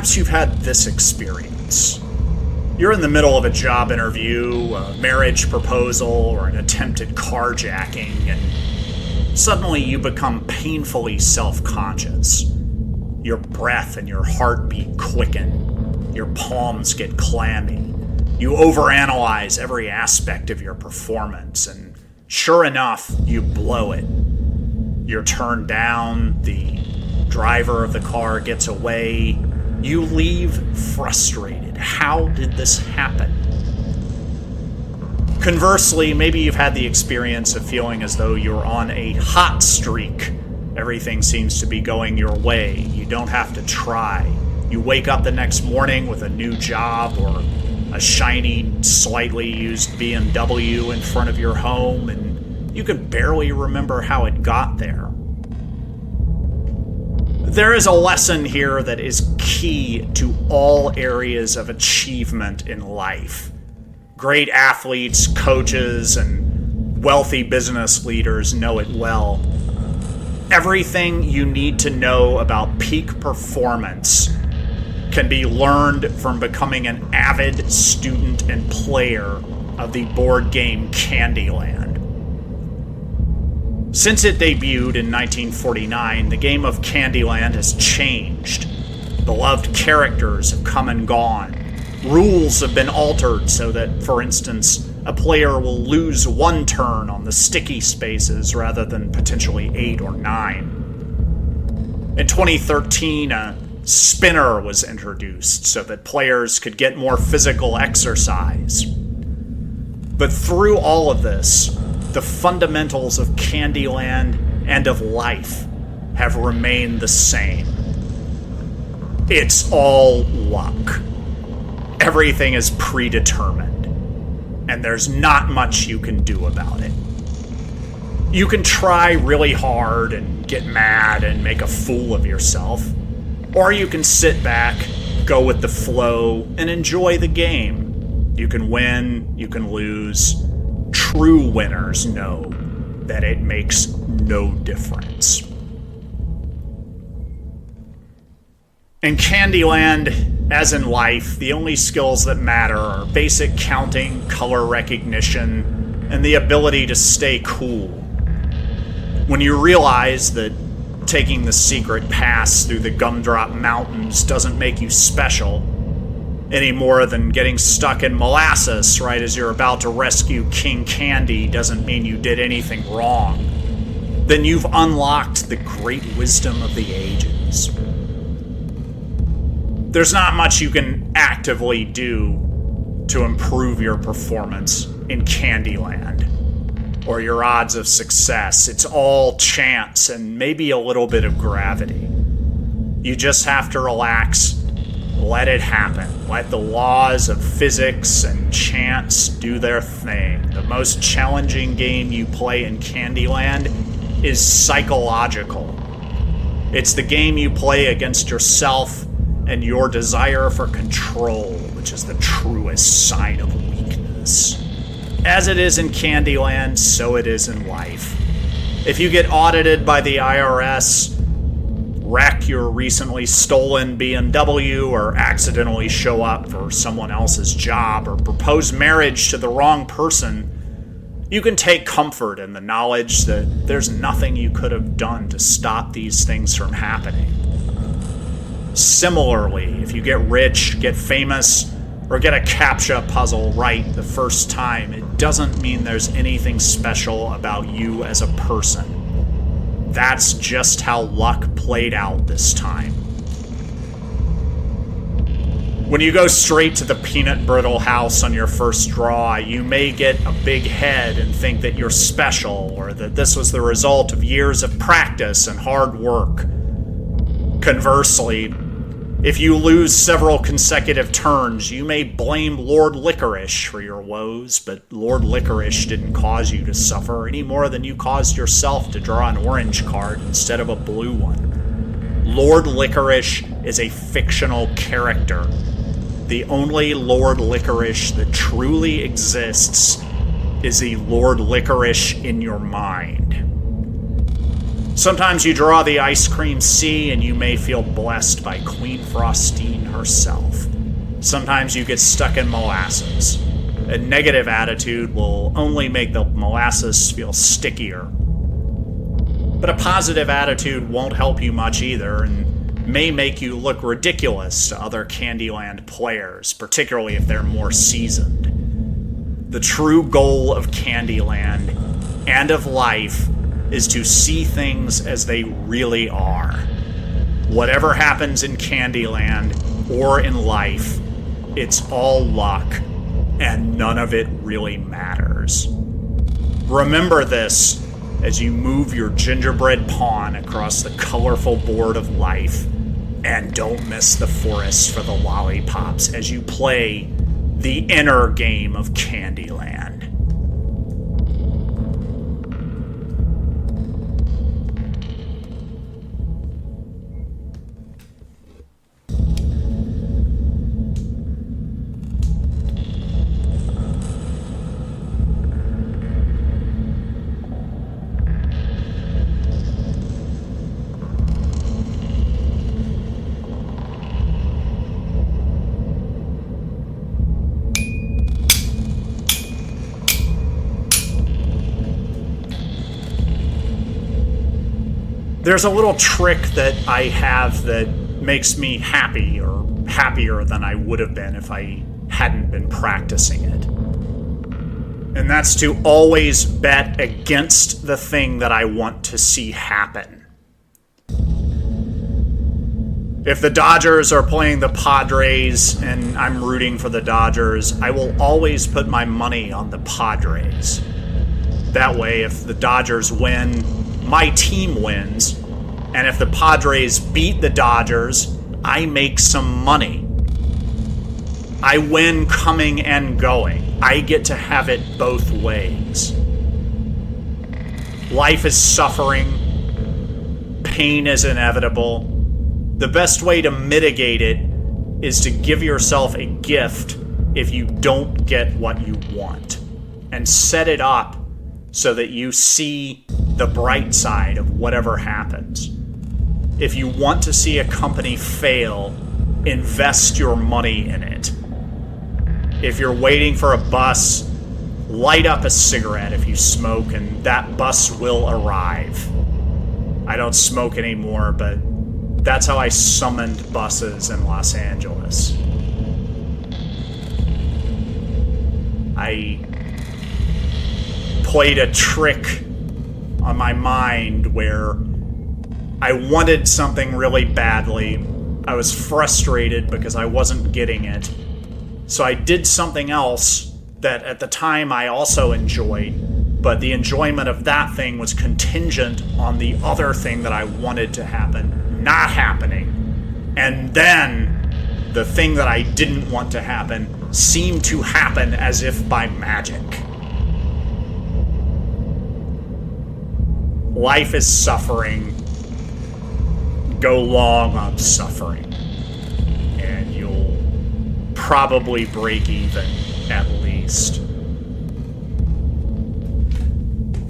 Perhaps you've had this experience. You're in the middle of a job interview, a marriage proposal, or an attempted carjacking, and suddenly you become painfully self-conscious. Your breath and your heartbeat quicken. Your palms get clammy. You overanalyze every aspect of your performance, and sure enough, you blow it. You're turned down, the driver of the car gets away. You leave frustrated. How did this happen? Conversely, maybe you've had the experience of feeling as though you're on a hot streak. Everything seems to be going your way. You don't have to try. You wake up the next morning with a new job or a shiny, slightly used BMW in front of your home, and you can barely remember how it got there. There is a lesson here that is key to all areas of achievement in life. Great athletes, coaches, and wealthy business leaders know it well. Everything you need to know about peak performance can be learned from becoming an avid student and player of the board game Candyland. Since it debuted in 1949, the game of Candyland has changed. Beloved characters have come and gone. Rules have been altered so that, for instance, a player will lose one turn on the sticky spaces rather than potentially 8 or 9. In 2013, a spinner was introduced so that players could get more physical exercise. But through all of this, the fundamentals of Candyland and of life have remained the same. It's all luck. Everything is predetermined, and there's not much you can do about it. You can try really hard and get mad and make a fool of yourself, or you can sit back, go with the flow, and enjoy the game. You can win, you can lose. True winners know that it makes no difference. In Candyland, as in life, the only skills that matter are basic counting, color recognition, and the ability to stay cool. When you realize that taking the secret pass through the Gumdrop Mountains doesn't make you special, any more than getting stuck in molasses right as you're about to rescue King Candy doesn't mean you did anything wrong, then you've unlocked the great wisdom of the ages. There's not much you can actively do to improve your performance in Candyland, or your odds of success. It's all chance and maybe a little bit of gravity. You just have to relax. Let it happen. Let the laws of physics and chance do their thing. The most challenging game you play in Candyland is psychological. It's the game you play against yourself and your desire for control, which is the truest sign of weakness. As it is in Candyland, so it is in life. If you get audited by the IRS, wreck your recently stolen BMW, or accidentally show up for someone else's job, or propose marriage to the wrong person, you can take comfort in the knowledge that there's nothing you could have done to stop these things from happening. Similarly, if you get rich, get famous, or get a CAPTCHA puzzle right the first time, it doesn't mean there's anything special about you as a person. That's just how luck played out this time. When you go straight to the peanut brittle house on your first draw, you may get a big head and think that you're special, or that this was the result of years of practice and hard work. Conversely, if you lose several consecutive turns, you may blame Lord Licorice for your woes, but Lord Licorice didn't cause you to suffer any more than you caused yourself to draw an orange card instead of a blue one. Lord Licorice is a fictional character. The only Lord Licorice that truly exists is the Lord Licorice in your mind. Sometimes you draw the ice cream sea and you may feel blessed by Queen Frostine herself. Sometimes you get stuck in molasses. A negative attitude will only make the molasses feel stickier. But a positive attitude won't help you much either, and may make you look ridiculous to other Candyland players, particularly if they're more seasoned. The true goal of Candyland and of life is to see things as they really are. Whatever happens in Candyland or in life, it's all luck, and none of it really matters. Remember this as you move your gingerbread pawn across the colorful board of life, and don't miss the forest for the lollipops as you play the inner game of Candyland. There's a little trick that I have that makes me happy, or happier than I would have been if I hadn't been practicing it. And that's to always bet against the thing that I want to see happen. If the Dodgers are playing the Padres and I'm rooting for the Dodgers, I will always put my money on the Padres. That way, if the Dodgers win, my team wins, and if the Padres beat the Dodgers, I make some money. I win coming and going. I get to have it both ways. Life is suffering. Pain is inevitable. The best way to mitigate it is to give yourself a gift if you don't get what you want, and set it up so that you see the bright side of whatever happens. If you want to see a company fail, invest your money in it. If you're waiting for a bus, light up a cigarette if you smoke, and that bus will arrive. I don't smoke anymore, but that's how I summoned buses in Los Angeles. I played a trick on my mind where I wanted something really badly. I was frustrated because I wasn't getting it. So I did something else that at the time I also enjoyed, but the enjoyment of that thing was contingent on the other thing that I wanted to happen not happening. And then the thing that I didn't want to happen seemed to happen as if by magic. Life is suffering. Go long on suffering, and you'll probably break even at least.